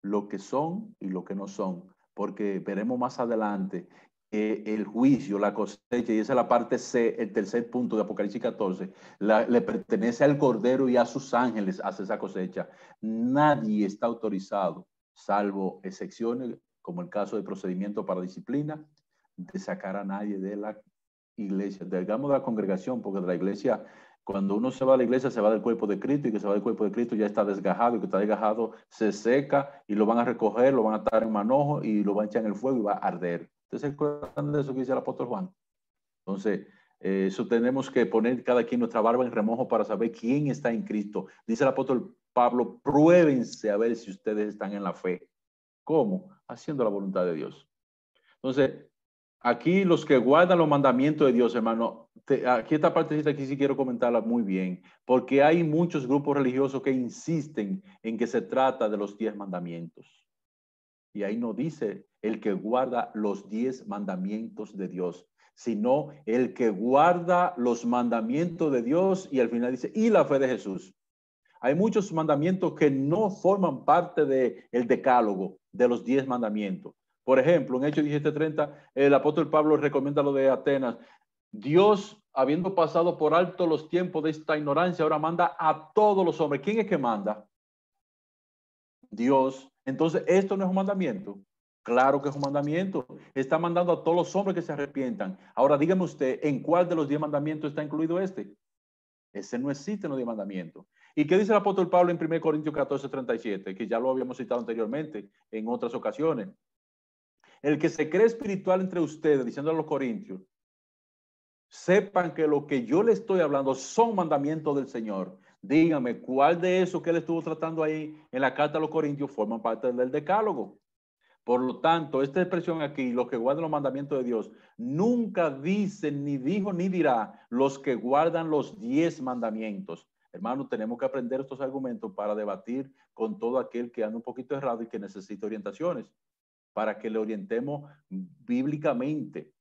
lo que son y lo que no son, porque veremos más adelante el juicio, la cosecha, y esa es la parte C, el tercer punto de Apocalipsis 14, le pertenece al Cordero y a sus ángeles hacer esa cosecha. Nadie está autorizado, salvo excepciones, como el caso de procedimiento para disciplina, de sacar a nadie de la iglesia, digamos de la congregación, porque de la iglesia, cuando uno se va a la iglesia, se va del cuerpo de Cristo, y que se va del cuerpo de Cristo ya está desgajado, y que está desgajado se seca, y lo van a recoger, lo van a atar en manojo, y lo van a echar en el fuego y va a arder. ¿Ustedes se acuerdan de eso que dice el apóstol Juan? Entonces, eso tenemos que poner cada quien nuestra barba en remojo para saber quién está en Cristo. Dice el apóstol Pablo, pruébense a ver si ustedes están en la fe. ¿Cómo? Haciendo la voluntad de Dios. Entonces, aquí los que guardan los mandamientos de Dios, hermano, aquí esta partecita aquí sí quiero comentarla muy bien, porque hay muchos grupos religiosos que insisten en que se trata de los 10 mandamientos. Y ahí no dice el que guarda los 10 mandamientos de Dios, sino el que guarda los mandamientos de Dios, y al final dice, y la fe de Jesús. Hay muchos mandamientos que no forman parte del decálogo de los 10 mandamientos. Por ejemplo, en Hechos 17:30, el apóstol Pablo recomienda lo de Atenas. Dios, habiendo pasado por alto los tiempos de esta ignorancia, ahora manda a todos los hombres. ¿Quién es que manda? Dios. Entonces, ¿esto no es un mandamiento? Claro que es un mandamiento. Está mandando a todos los hombres que se arrepientan. Ahora, dígame usted, ¿en cuál de los 10 mandamientos está incluido este? Ese no existe en los 10 mandamientos. ¿Y qué dice el apóstol Pablo en 1 Corintios 14:37? Que ya lo habíamos citado anteriormente en otras ocasiones. El que se cree espiritual entre ustedes, diciendo a los corintios, sepan que lo que yo le estoy hablando son mandamientos del Señor. Dígame, ¿cuál de eso que él estuvo tratando ahí en la carta a los corintios forma parte del decálogo? Por lo tanto, esta expresión aquí, los que guardan los mandamientos de Dios, nunca dicen, ni dijo, ni dirá los que guardan los 10 mandamientos. Hermano, tenemos que aprender estos argumentos para debatir con todo aquel que anda un poquito errado y que necesita orientaciones, para que le orientemos bíblicamente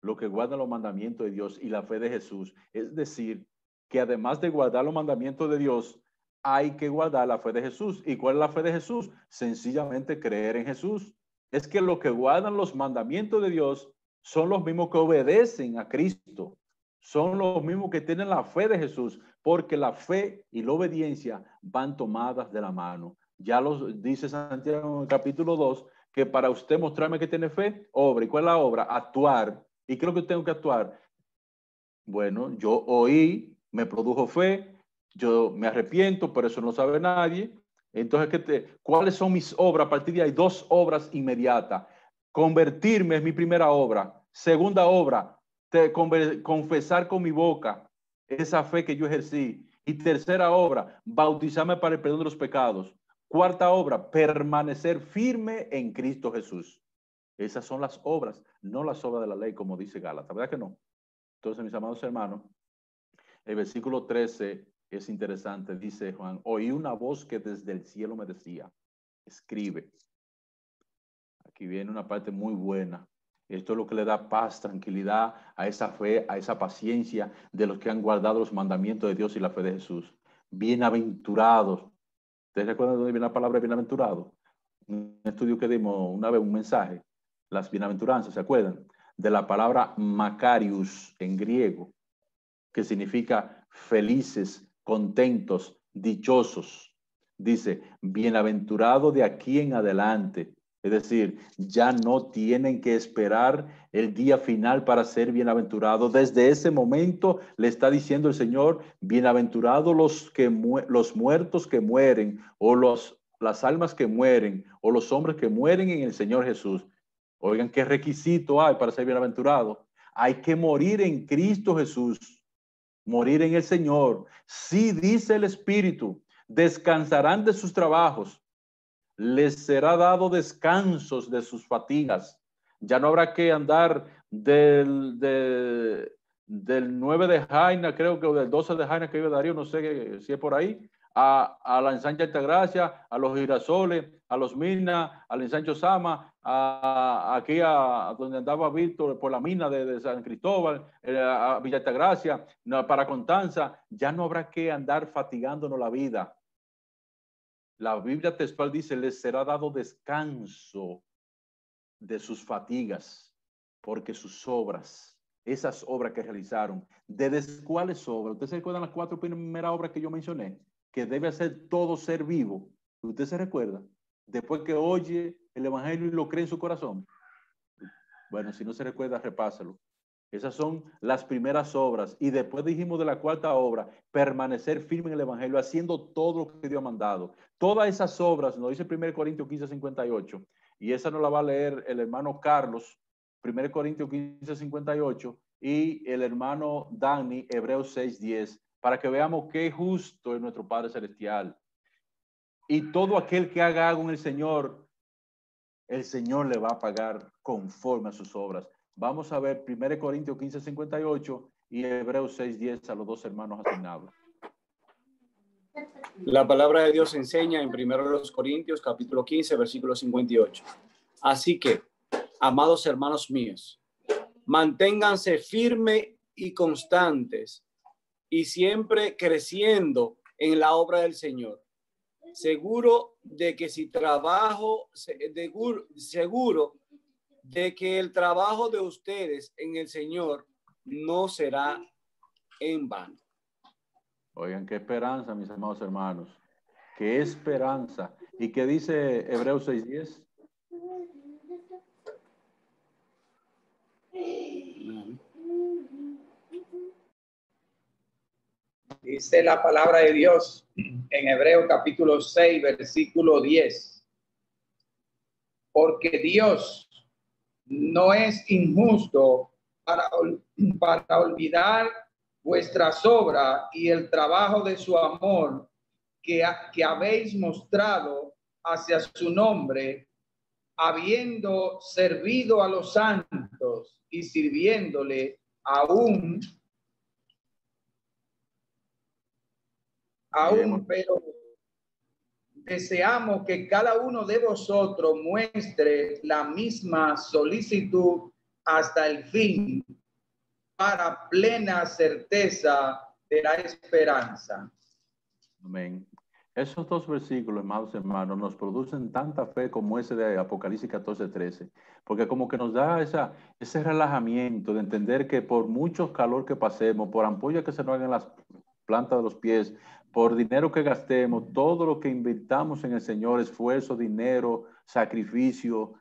lo que guardan los mandamientos de Dios y la fe de Jesús. Es decir, que además de guardar los mandamientos de Dios, hay que guardar la fe de Jesús. ¿Y cuál es la fe de Jesús? Sencillamente creer en Jesús. Es que los que guardan los mandamientos de Dios son los mismos que obedecen a Cristo. Son los mismos que tienen la fe de Jesús, porque la fe y la obediencia van tomadas de la mano. Ya los dice Santiago en el capítulo 2, que para usted mostrarme que tiene fe, obra. ¿Y cuál es la obra? Actuar. ¿Y qué es lo que tengo que actuar? Bueno, yo oí, me produjo fe, yo me arrepiento, pero eso no sabe nadie. Entonces, ¿cuáles son mis obras? A partir de ahí, 2 obras inmediatas. Convertirme es mi primera obra. Segunda obra, confesar con mi boca esa fe que yo ejercí. Y tercera obra, bautizarme para el perdón de los pecados. Cuarta obra, permanecer firme en Cristo Jesús. Esas son las obras, no las obras de la ley, como dice Gálatas, ¿verdad que no? Entonces, mis amados hermanos, el versículo 13 es interesante. Dice Juan, oí una voz que desde el cielo me decía, escribe. Aquí viene una parte muy buena. Esto es lo que le da paz, tranquilidad a esa fe, a esa paciencia de los que han guardado los mandamientos de Dios y la fe de Jesús. Bienaventurados. ¿Ustedes recuerdan de dónde viene la palabra bienaventurado? Un estudio que dimos una vez, un mensaje. Las bienaventuranzas, ¿se acuerdan? De la palabra Macarius en griego, que significa felices, contentos, dichosos. Dice, bienaventurado de aquí en adelante. Es decir, ya no tienen que esperar el día final para ser bienaventurados. Desde ese momento le está diciendo el Señor, bienaventurados los muertos que mueren, o las almas que mueren, o los hombres que mueren en el Señor Jesús. Oigan, ¿qué requisito hay para ser bienaventurado? Hay que morir en Cristo Jesús, morir en el Señor. Sí, dice el Espíritu, descansarán de sus trabajos, les será dado descansos de sus fatigas. Ya no habrá que andar del 9 de Jaina, creo que, o del 12 de Jaina que vive Darío, no sé si es por ahí, a la ensanche Altagracia, a los Girasoles, a los Minas, al ensanche Sama, aquí a donde andaba Víctor, por la mina de San Cristóbal, a Villa Altagracia, para Constanza. Ya no habrá que andar fatigándonos la vida. La Biblia textual dice, les será dado descanso de sus fatigas, porque sus obras, esas obras que realizaron, ¿de cuáles obras? ¿Ustedes se recuerdan las 4 primeras obras que yo mencioné? Que debe hacer todo ser vivo. ¿Usted se recuerda? Después que oye el evangelio y lo cree en su corazón. Bueno, si no se recuerda, repásalo. Esas son las primeras obras. Y después dijimos de la 4ª obra, permanecer firme en el evangelio, haciendo todo lo que Dios ha mandado. Todas esas obras, nos dice 1 Corintios 15:58, y esa nos la va a leer el hermano Carlos, 1 Corintios 15:58, y el hermano Dani, Hebreos 6:10, para que veamos qué justo es nuestro Padre Celestial. Y todo aquel que haga algo en el Señor le va a pagar conforme a sus obras. Vamos a ver 1 Corintios 15:58 y Hebreos 6:10 a los 2 hermanos asignados. La palabra de Dios enseña en 1 Corintios capítulo 15, versículo 58. Así que, amados hermanos míos, manténganse firmes y constantes y siempre creciendo en la obra del Señor. Seguro de que el trabajo de ustedes en el Señor no será en vano. Oigan, qué esperanza, mis amados hermanos. Qué esperanza. ¿Y qué dice Hebreos 6:10? Dice la palabra de Dios en Hebreos capítulo 6, versículo 10. Porque Dios no es injusto para olvidar vuestras obras y el trabajo de su amor que habéis mostrado hacia su nombre, habiendo servido a los santos y sirviéndole aún, pero deseamos que cada uno de vosotros muestre la misma solicitud hasta el fin, para plena certeza de la esperanza. Amén. Esos 2 versículos, amados hermanos, nos producen tanta fe como ese de Apocalipsis 14:13, porque como que nos da ese relajamiento de entender que por mucho calor que pasemos, por ampollas que se nos hagan las plantas de los pies, por dinero que gastemos, todo lo que invirtamos en el Señor, esfuerzo, dinero, sacrificio,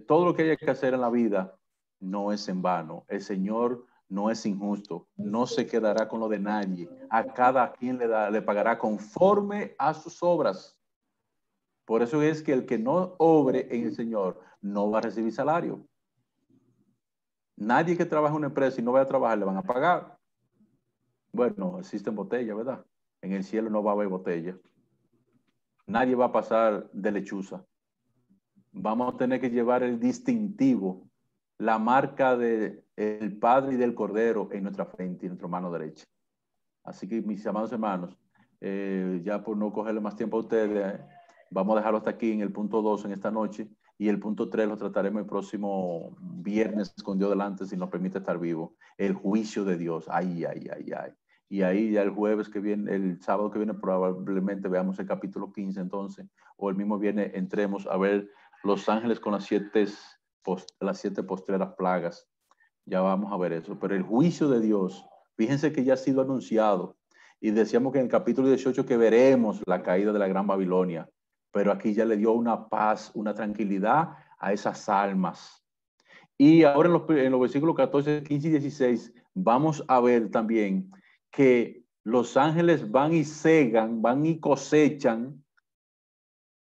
todo lo que haya que hacer en la vida no es en vano. El Señor no es injusto, no se quedará con lo de nadie. A cada quien le pagará conforme a sus obras. Por eso es que el que no obre en el Señor no va a recibir salario. Nadie que trabaja en una empresa y no vaya a trabajar le van a pagar. Bueno, existen botellas, ¿verdad? En el cielo no va a haber botella. Nadie va a pasar de lechuza. Vamos a tener que llevar el distintivo, la marca del Padre y del Cordero en nuestra frente y en nuestra mano derecha. Así que, mis amados hermanos, ya por no cogerle más tiempo a ustedes, vamos a dejarlo hasta aquí en el punto 2 en esta noche, y el punto 3 lo trataremos el próximo viernes con Dios delante, si nos permite estar vivos. El juicio de Dios. Ay, ay, ay, ay. Y ahí ya el jueves que viene, el sábado que viene, probablemente veamos el capítulo 15 entonces, o el mismo viernes entremos a ver los ángeles con las siete postreras plagas. Ya vamos a ver eso. Pero el juicio de Dios, fíjense que ya ha sido anunciado. Y decíamos que en el capítulo 18 que veremos la caída de la Gran Babilonia. Pero aquí ya le dio una paz, una tranquilidad a esas almas. Y ahora en los versículos 14, 15 y 16 vamos a ver también que los ángeles van y cegan, van y cosechan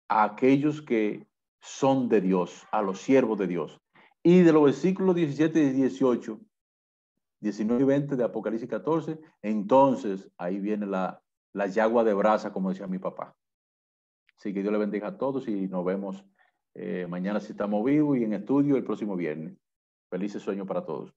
a aquellos que son de Dios, a los siervos de Dios. Y de los versículos 17 y 18, 19 y 20 de Apocalipsis 14, entonces ahí viene la yagua de brasa, como decía mi papá. Así que Dios le bendiga a todos y nos vemos mañana si estamos vivos y en estudio el próximo viernes. Felices sueños para todos.